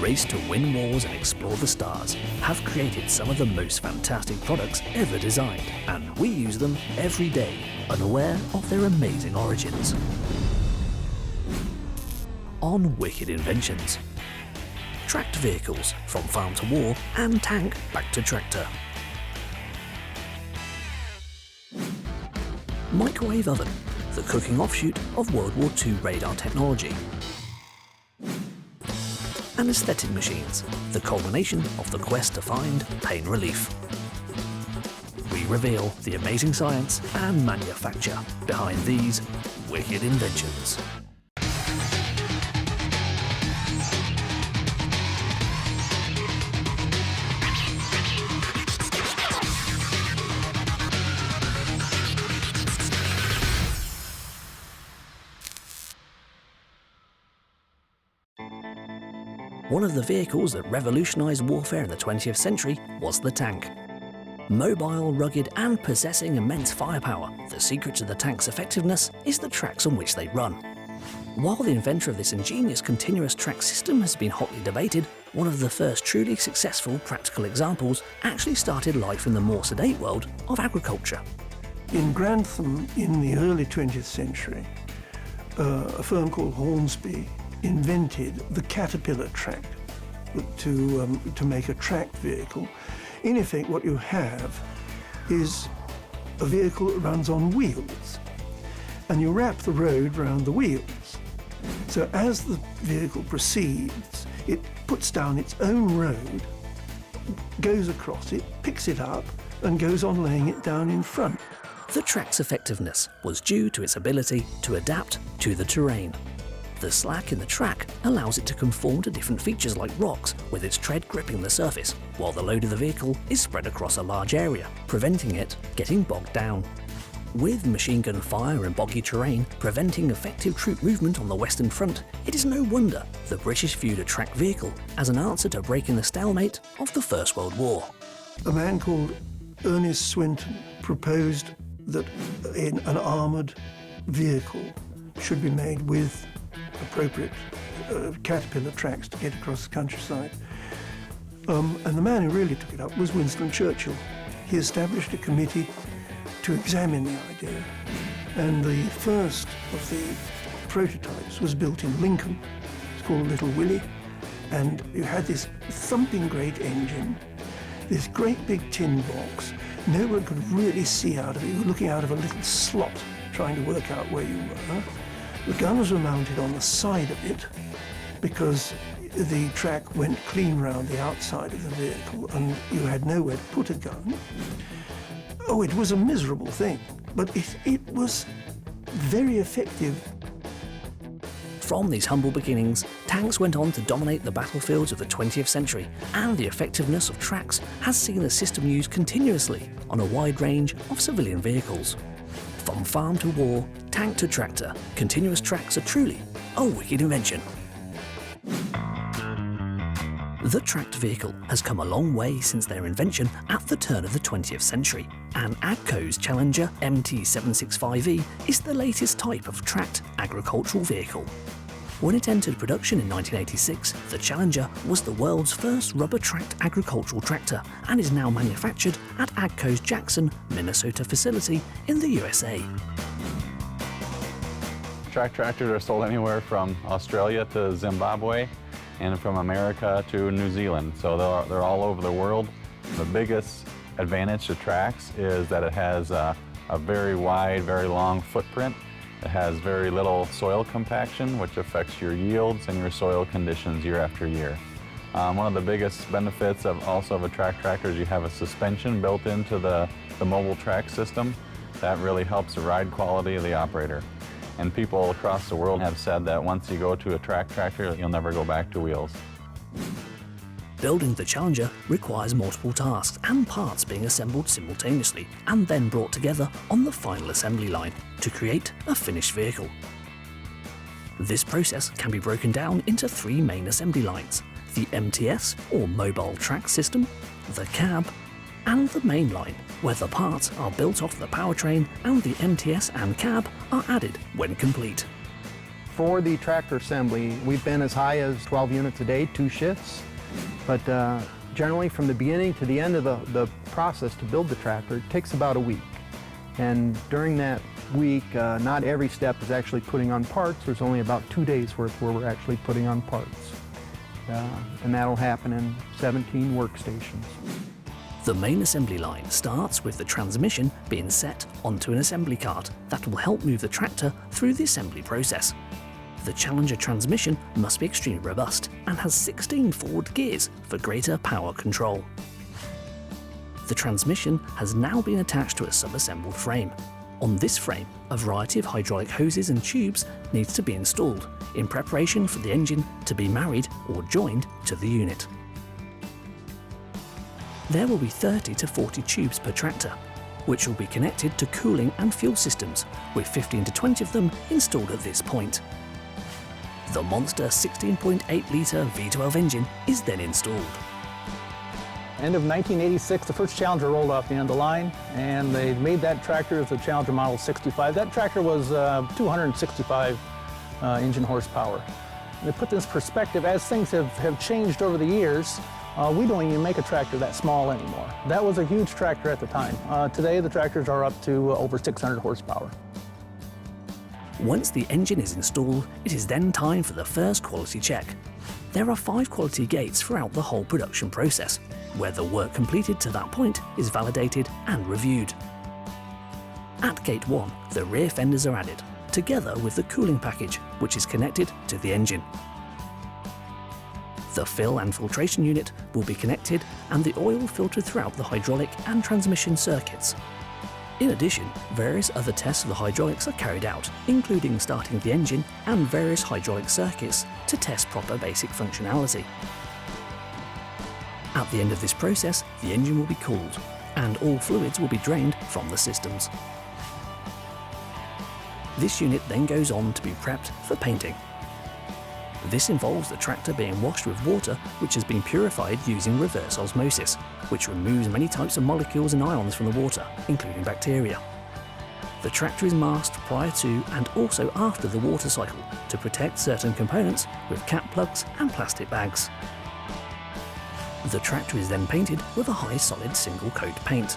race to win wars and explore the stars, have created some of the most fantastic products ever designed, and we use them every day, unaware of their amazing origins. On Wicked Inventions. Tracked vehicles from farm to war and tank back to tractor. Microwave oven, the cooking offshoot of World War II radar technology. Anesthetic machines, the culmination of the quest to find pain relief. We reveal the amazing science and manufacture behind these wicked inventions. One of the vehicles that revolutionized warfare in the 20th century was the tank. Mobile, rugged, and possessing immense firepower, the secret to the tank's effectiveness is the tracks on which they run. While the inventor of this ingenious continuous track system has been hotly debated, one of the first truly successful practical examples actually started life in the more sedate world of agriculture. In Grantham, in the early 20th century, a firm called Hornsby invented the caterpillar track to make a tracked vehicle. In effect, what you have is a vehicle that runs on wheels, and you wrap the road around the wheels. So as the vehicle proceeds, it puts down its own road, goes across it, picks it up, and goes on laying it down in front. The track's effectiveness was due to its ability to adapt to the terrain. The slack in the track allows it to conform to different features like rocks, with its tread gripping the surface, while the load of the vehicle is spread across a large area, preventing it getting bogged down. With machine gun fire and boggy terrain preventing effective troop movement on the Western Front, it is no wonder the British viewed a tracked vehicle as an answer to breaking the stalemate of the First World War. A man called Ernest Swinton proposed that an armoured vehicle should be made with appropriate caterpillar tracks to get across the countryside. And the man who really took it up was Winston Churchill. He established a committee to examine the idea, and the first of the prototypes was built in Lincoln. It's called Little Willie, and you had this thumping great engine, this great big tin box. No one could really see out of it. You were looking out of a little slot trying to work out where you were. The guns were mounted on the side of it because the track went clean round the outside of the vehicle and you had nowhere to put a gun. Oh, it was a miserable thing, but it was very effective. From these humble beginnings, tanks went on to dominate the battlefields of the 20th century, and the effectiveness of tracks has seen the system used continuously on a wide range of civilian vehicles. From farm to war, tank to tractor, continuous tracks are truly a wicked invention. The tracked vehicle has come a long way since their invention at the turn of the 20th century, and AGCO's Challenger MT765E is the latest type of tracked agricultural vehicle. When it entered production in 1986, the Challenger was the world's first rubber-tracked agricultural tractor and is now manufactured at AGCO's Jackson, Minnesota facility in the USA. Track tractors are sold anywhere from Australia to Zimbabwe and from America to New Zealand, so they're all over the world. The biggest advantage to tracks is that it has a very wide, very long footprint. It has very little soil compaction, which affects your yields and your soil conditions year after year. One of the biggest benefits of a track tractor is you have a suspension built into the mobile track system. That really helps the ride quality of the operator. And people across the world have said that once you go to a track tractor, you'll never go back to wheels. Building the Challenger requires multiple tasks and parts being assembled simultaneously and then brought together on the final assembly line to create a finished vehicle. This process can be broken down into three main assembly lines: the MTS or Mobile Track System, the cab, and the main line, where the parts are built off the powertrain and the MTS and cab are added when complete. For the tractor assembly, we've been as high as 12 units a day, 2 shifts. But generally from the beginning to the end of the process to build the tractor, it takes about a week. And during that week, not every step is actually putting on parts. There's only about 2 days worth where we're actually putting on parts. And that'll happen in 17 workstations. The main assembly line starts with the transmission being set onto an assembly cart that will help move the tractor through the assembly process. The Challenger transmission must be extremely robust and has 16 forward gears for greater power control. The transmission has now been attached to a sub-assembled frame. On this frame, a variety of hydraulic hoses and tubes needs to be installed in preparation for the engine to be married or joined to the unit. There will be 30 to 40 tubes per tractor, which will be connected to cooling and fuel systems, with 15 to 20 of them installed at this point. The monster 16.8-litre V12 engine is then installed. End of 1986, the first Challenger rolled off the end of the line, and they made that tractor as the Challenger Model 65. That tractor was 265 engine horsepower. And to put this in perspective, as things have changed over the years, we don't even make a tractor that small anymore. That was a huge tractor at the time. Today, the tractors are up to over 600 horsepower. Once the engine is installed, it is then time for the first quality check. There are 5 quality gates throughout the whole production process, where the work completed to that point is validated and reviewed. At Gate 1, the rear fenders are added, together with the cooling package, which is connected to the engine. The fill and filtration unit will be connected and the oil filtered throughout the hydraulic and transmission circuits. In addition, various other tests of the hydraulics are carried out, including starting the engine and various hydraulic circuits to test proper basic functionality. At the end of this process, the engine will be cooled, and all fluids will be drained from the systems. This unit then goes on to be prepped for painting. This involves the tractor being washed with water which has been purified using reverse osmosis, which removes many types of molecules and ions from the water, including bacteria. The tractor is masked prior to and also after the water cycle to protect certain components with cap plugs and plastic bags. The tractor is then painted with a high solid single coat paint.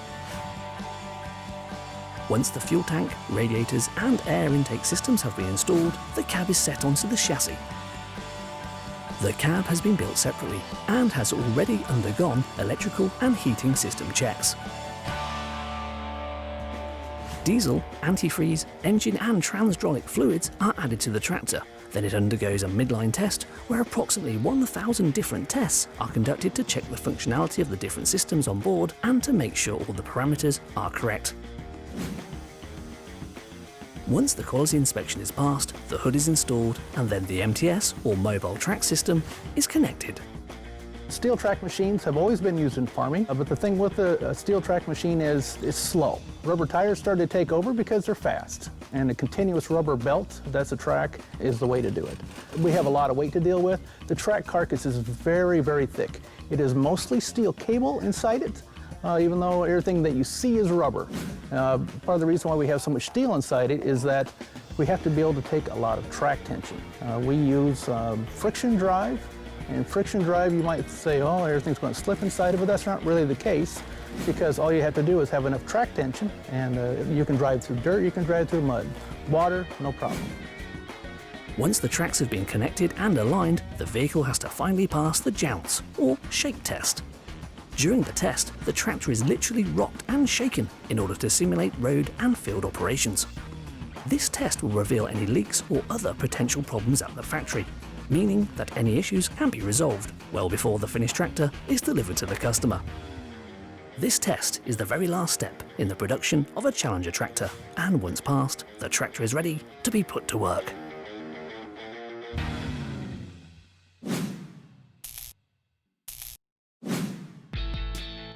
Once the fuel tank, radiators and air intake systems have been installed, the cab is set onto the chassis. The cab has been built separately and has already undergone electrical and heating system checks. Diesel, antifreeze, engine and transhydraulic fluids are added to the tractor. Then it undergoes a midline test where approximately 1,000 different tests are conducted to check the functionality of the different systems on board and to make sure all the parameters are correct. Once the quality inspection is passed, the hood is installed and then the MTS, or mobile track system, is connected. Steel track machines have always been used in farming, but the thing with a steel track machine is it's slow. Rubber tires started to take over because they're fast, and a continuous rubber belt that's a track is the way to do it. We have a lot of weight to deal with. The track carcass is very, very thick. It is mostly steel cable inside it, even though everything that you see is rubber. Part of the reason why we have so much steel inside it is that we have to be able to take a lot of track tension. We use friction drive, and friction drive you might say, oh, everything's going to slip inside of it. That's not really the case, because all you have to do is have enough track tension, and you can drive through dirt, you can drive through mud. Water, no problem. Once the tracks have been connected and aligned, the vehicle has to finally pass the jounce, or shake test. During the test, the tractor is literally rocked and shaken in order to simulate road and field operations. This test will reveal any leaks or other potential problems at the factory, meaning that any issues can be resolved well before the finished tractor is delivered to the customer. This test is the very last step in the production of a Challenger tractor, and once passed, the tractor is ready to be put to work.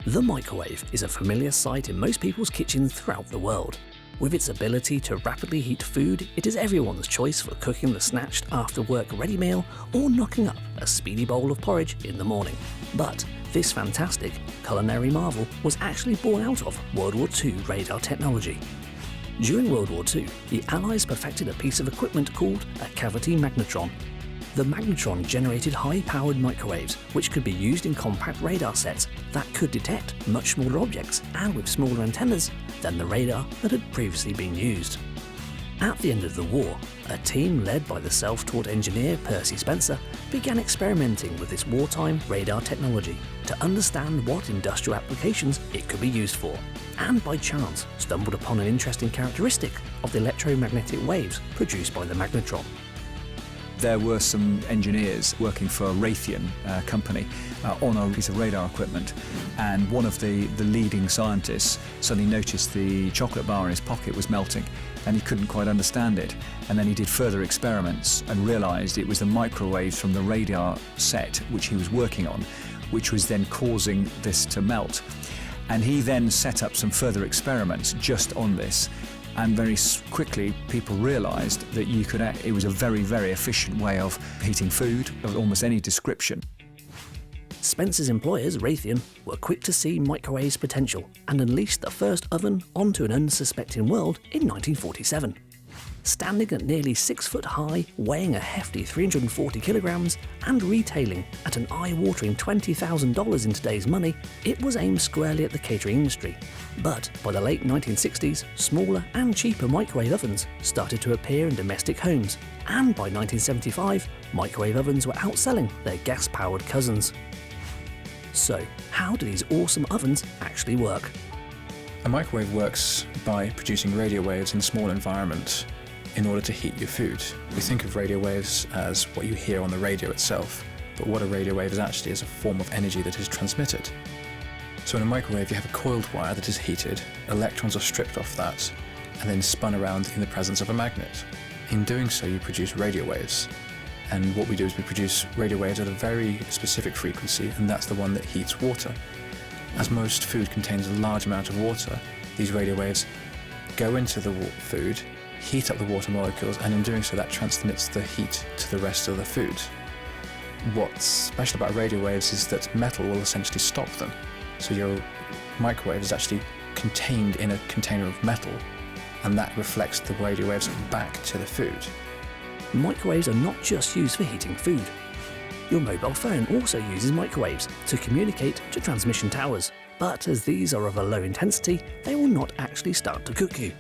The microwave is a familiar sight in most people's kitchens throughout the world. With its ability to rapidly heat food, it is everyone's choice for cooking the snatched after-work ready meal or knocking up a speedy bowl of porridge in the morning. But this fantastic culinary marvel was actually born out of World War II radar technology. During World War II, the Allies perfected a piece of equipment called a cavity magnetron. The magnetron generated high-powered microwaves which could be used in compact radar sets that could detect much smaller objects and with smaller antennas than the radar that had previously been used. At the end of the war, a team led by the self-taught engineer Percy Spencer began experimenting with this wartime radar technology to understand what industrial applications it could be used for, and by chance stumbled upon an interesting characteristic of the electromagnetic waves produced by the magnetron. There were some engineers working for a Raytheon company on a piece of radar equipment, and one of the leading scientists suddenly noticed the chocolate bar in his pocket was melting, and he couldn't quite understand it. And then he did further experiments and realised it was the microwaves from the radar set which he was working on, which was then causing this to melt. And he then set up some further experiments just on this. And very quickly, people realised that it was a very, very efficient way of heating food of almost any description. Spencer's employers, Raytheon, were quick to see microwave's potential and unleashed the first oven onto an unsuspecting world in 1947. Standing at nearly 6 foot high, weighing a hefty 340 kilograms, and retailing at an eye-watering $20,000 in today's money, it was aimed squarely at the catering industry. But by the late 1960s, smaller and cheaper microwave ovens started to appear in domestic homes, and by 1975, microwave ovens were outselling their gas-powered cousins. So, how do these awesome ovens actually work? A microwave works by producing radio waves in a small environment in order to heat your food. We think of radio waves as what you hear on the radio itself, but what a radio wave is actually is a form of energy that is transmitted. So in a microwave you have a coiled wire that is heated, electrons are stripped off that, and then spun around in the presence of a magnet. In doing so you produce radio waves, and what we do is we produce radio waves at a very specific frequency, and that's the one that heats water. As most food contains a large amount of water, these radio waves go into the food, heat up the water molecules, and in doing so that transmits the heat to the rest of the food. What's special about radio waves is that metal will essentially stop them. So your microwave is actually contained in a container of metal, and that reflects the radio waves back to the food. Microwaves are not just used for heating food. Your mobile phone also uses microwaves to communicate to transmission towers, but as these are of a low intensity, they will not actually start to cook you.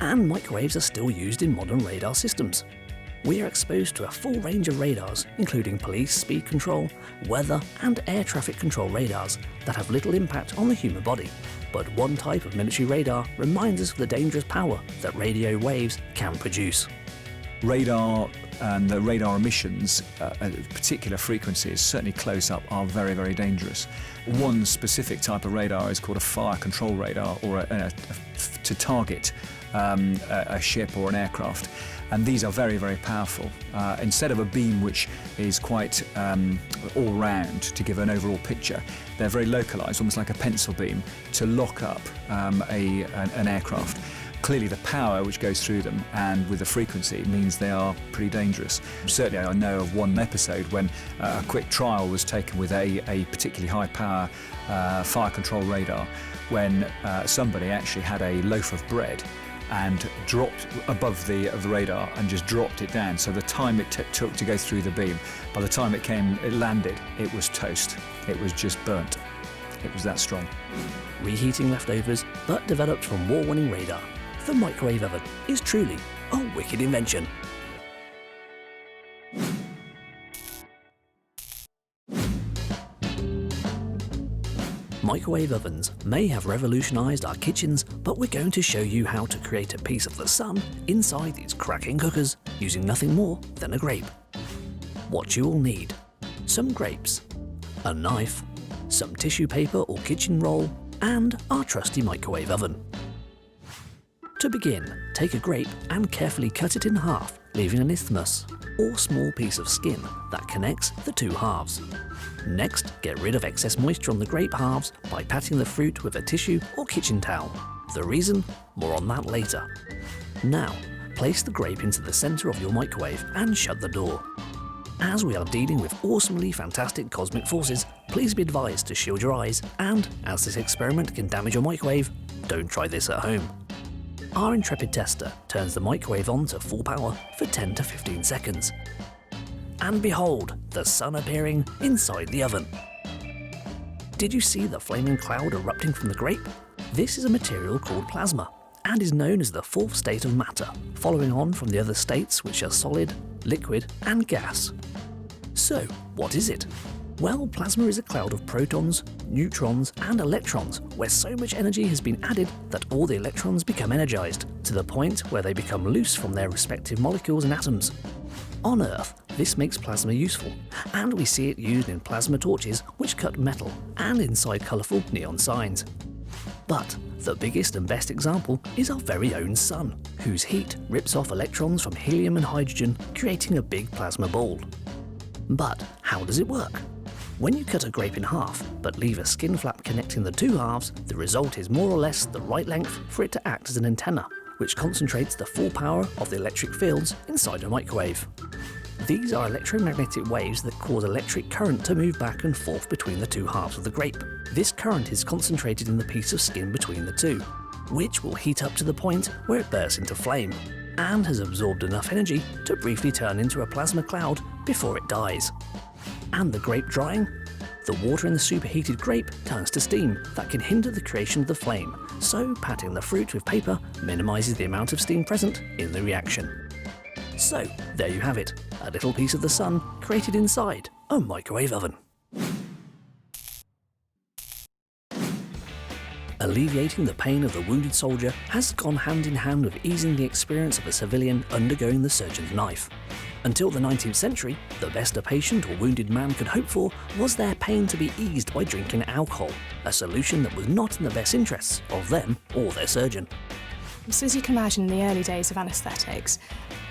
And microwaves are still used in modern radar systems. We are exposed to a full range of radars, including police speed control, weather and air traffic control radars that have little impact on the human body. But one type of military radar reminds us of the dangerous power that radio waves can produce. Radar and the radar emissions at particular frequencies, certainly close up, are very, very dangerous. One specific type of radar is called a fire control radar, or to target a ship or an aircraft. And these are very, very powerful. Instead of a beam which is quite all round to give an overall picture, they're very localised, almost like a pencil beam, to lock up an aircraft. Clearly the power which goes through them and with the frequency means they are pretty dangerous. Certainly I know of one episode when a quick trial was taken with a particularly high power fire control radar, when somebody actually had a loaf of bread and dropped above the radar and just dropped it down. So the time it took to go through the beam, by the time it landed, it was toast. It was just burnt. It was that strong. Reheating leftovers, but developed from war-winning radar, the microwave oven is truly a wicked invention. Microwave ovens may have revolutionised our kitchens, but we're going to show you how to create a piece of the sun inside these cracking cookers using nothing more than a grape. What you will need: some grapes, a knife, some tissue paper or kitchen roll, and our trusty microwave oven. To begin, take a grape and carefully cut it in half, leaving an isthmus, or small piece of skin that connects the two halves. Next, get rid of excess moisture on the grape halves by patting the fruit with a tissue or kitchen towel. The reason? More on that later. Now, place the grape into the centre of your microwave and shut the door. As we are dealing with awesomely fantastic cosmic forces, please be advised to shield your eyes, and as this experiment can damage your microwave, don't try this at home. Our intrepid tester turns the microwave on to full power for 10 to 15 seconds. And behold, the sun appearing inside the oven. Did you see the flaming cloud erupting from the grape? This is a material called plasma, and is known as the fourth state of matter, following on from the other states which are solid, liquid, and gas. So, what is it? Well, plasma is a cloud of protons, neutrons, and electrons, where so much energy has been added that all the electrons become energized, to the point where they become loose from their respective molecules and atoms. On Earth, this makes plasma useful, and we see it used in plasma torches which cut metal, and inside colourful neon signs. But the biggest and best example is our very own sun, whose heat rips off electrons from helium and hydrogen, creating a big plasma ball. But how does it work? When you cut a grape in half, but leave a skin flap connecting the two halves, the result is more or less the right length for it to act as an antenna, which concentrates the full power of the electric fields inside a microwave. These are electromagnetic waves that cause electric current to move back and forth between the two halves of the grape. This current is concentrated in the piece of skin between the two, which will heat up to the point where it bursts into flame, and has absorbed enough energy to briefly turn into a plasma cloud before it dies. And the grape drying? The water in the superheated grape turns to steam that can hinder the creation of the flame, so patting the fruit with paper minimises the amount of steam present in the reaction. So, there you have it, a little piece of the sun created inside a microwave oven. Alleviating the pain of the wounded soldier has gone hand in hand with easing the experience of a civilian undergoing the surgeon's knife. Until the 19th century, the best a patient or wounded man could hope for was their pain to be eased by drinking alcohol, a solution that was not in the best interests of them or their surgeon. So as you can imagine, in the early days of anaesthetics,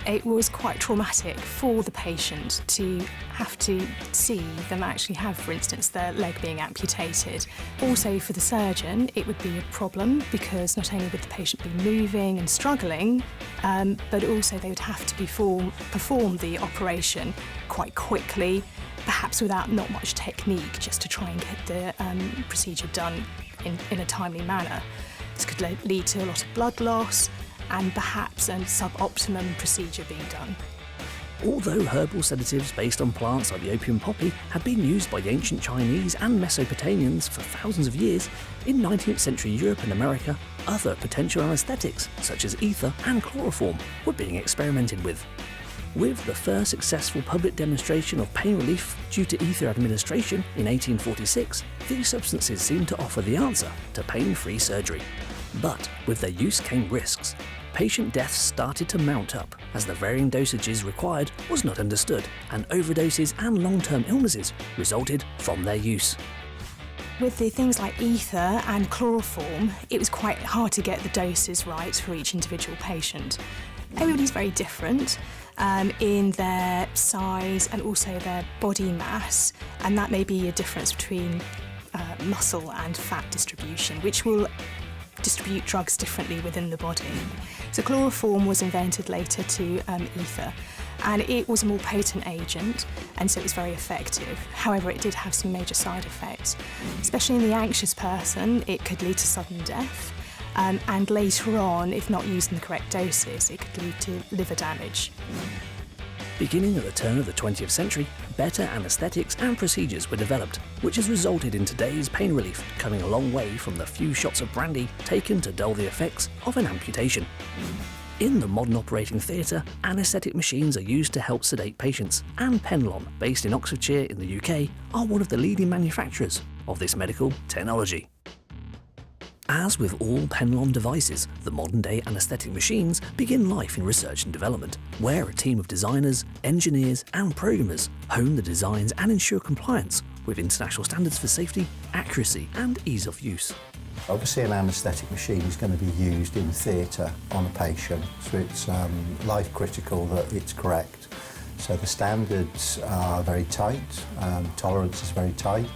it was quite traumatic for the patient to have to see them actually have, for instance, their leg being amputated. Also for the surgeon, it would be a problem because not only would the patient be moving and struggling, but also they would have to perform the operation quite quickly, perhaps without not much technique, just to try and get the procedure done in a timely manner. This could lead to a lot of blood loss and perhaps a suboptimum procedure being done. Although herbal sedatives based on plants like the opium poppy had been used by the ancient Chinese and Mesopotamians for thousands of years, in 19th century Europe and America, other potential anaesthetics such as ether and chloroform were being experimented with. With the first successful public demonstration of pain relief due to ether administration in 1846, these substances seemed to offer the answer to pain-free surgery. But with their use came risks. Patient deaths started to mount up as the varying dosages required was not understood, and overdoses and long-term illnesses resulted from their use. With the things like ether and chloroform, it was quite hard to get the doses right for each individual patient. Everybody's very different in their size and also their body mass, and that may be a difference between muscle and fat distribution, which will distribute drugs differently within the body. So chloroform was invented later to ether, and it was a more potent agent, and so it was very effective. However, it did have some major side effects. Especially in the anxious person, it could lead to sudden death, and later on, if not used in the correct doses, it could lead to liver damage. Beginning at the turn of the 20th century, better anaesthetics and procedures were developed, which has resulted in today's pain relief coming a long way from the few shots of brandy taken to dull the effects of an amputation. In the modern operating theatre, anaesthetic machines are used to help sedate patients, and Penlon, based in Oxfordshire in the UK, are one of the leading manufacturers of this medical technology. As with all Penlon devices, the modern-day anaesthetic machines begin life in research and development, where a team of designers, engineers and programmers hone the designs and ensure compliance with international standards for safety, accuracy and ease of use. Obviously an anaesthetic machine is going to be used in theatre on a patient, so it's life critical that it's correct. So the standards are very tight, tolerance is very tight,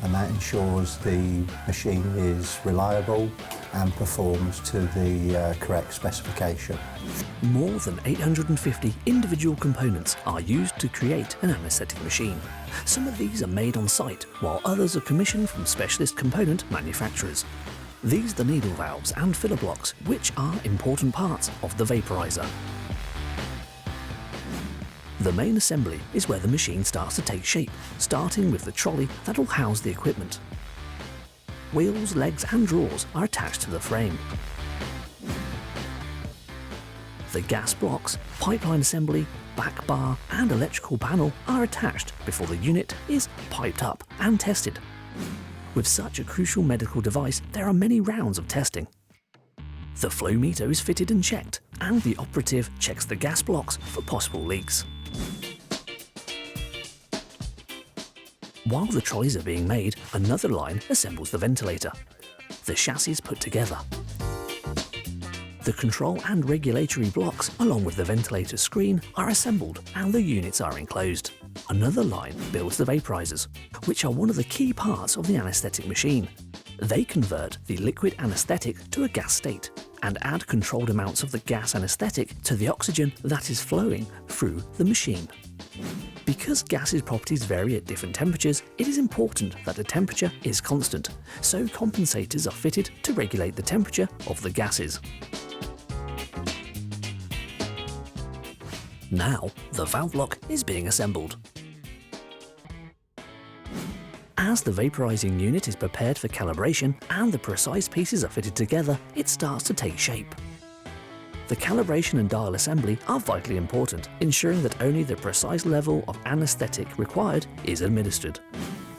and that ensures the machine is reliable and performs to the correct specification. More than 850 individual components are used to create an anaesthetic machine. Some of these are made on site, while others are commissioned from specialist component manufacturers. These are the needle valves and filler blocks, which are important parts of the vaporizer. The main assembly is where the machine starts to take shape, starting with the trolley that will house the equipment. Wheels, legs and drawers are attached to the frame. The gas blocks, pipeline assembly, back bar and electrical panel are attached before the unit is piped up and tested. With such a crucial medical device, there are many rounds of testing. The flow meter is fitted and checked, and the operative checks the gas blocks for possible leaks. While the trolleys are being made, another line assembles the ventilator. The chassis is put together. The control and regulatory blocks, along with the ventilator screen, are assembled and the units are enclosed. Another line builds the vaporizers, which are one of the key parts of the anesthetic machine. They convert the liquid anesthetic to a gas state and add controlled amounts of the gas anesthetic to the oxygen that is flowing through the machine. Because gases' properties vary at different temperatures, it is important that the temperature is constant, so compensators are fitted to regulate the temperature of the gases. Now, the valve lock is being assembled. As the vaporizing unit is prepared for calibration and the precise pieces are fitted together, it starts to take shape. The calibration and dial assembly are vitally important, ensuring that only the precise level of anesthetic required is administered.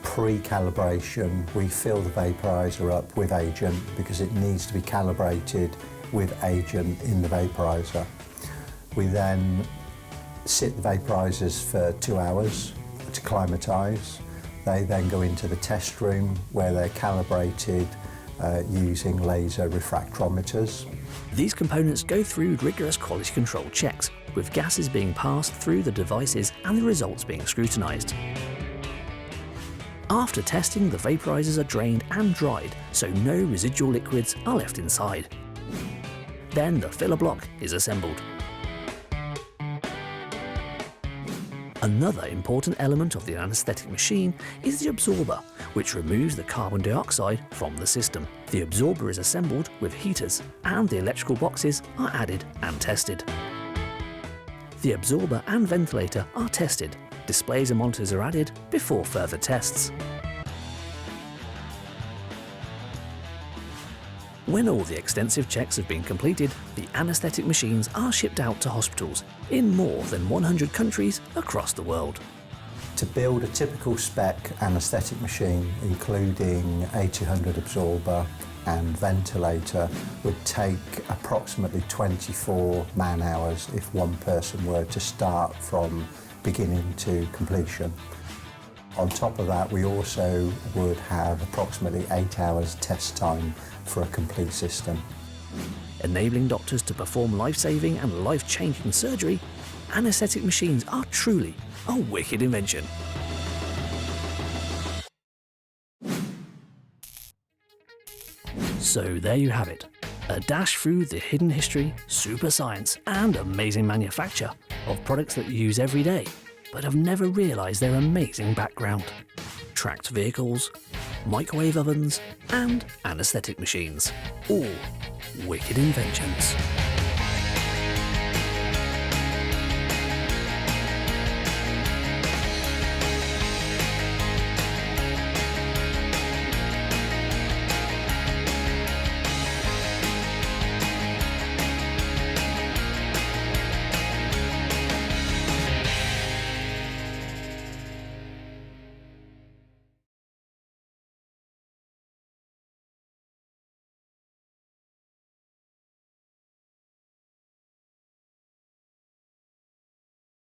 Pre-calibration, we fill the vaporizer up with agent because it needs to be calibrated with agent in the vaporizer. We then sit the vaporizers for 2 hours to climatise. They then go into the test room where they're calibrated using laser refractometers. These components go through rigorous quality control checks, with gases being passed through the devices and the results being scrutinised. After testing, the vaporizers are drained and dried, so no residual liquids are left inside. Then the filler block is assembled. Another important element of the anesthetic machine is the absorber, which removes the carbon dioxide from the system. The absorber is assembled with heaters, and the electrical boxes are added and tested. The absorber and ventilator are tested. Displays and monitors are added before further tests. When all the extensive checks have been completed, the anesthetic machines are shipped out to hospitals in more than 100 countries across the world. To build a typical spec anesthetic machine, including A200 absorber and ventilator, would take approximately 24 man-hours if one person were to start from beginning to completion. On top of that, we also would have approximately 8 hours test time for a complete system. Enabling doctors to perform life-saving and life-changing surgery, anesthetic machines are truly a wicked invention. So there you have it, a dash through the hidden history, super science and amazing manufacture of products that you use every day, but have never realised their amazing background. Tracked vehicles, microwave ovens and anesthetic machines, all wicked inventions.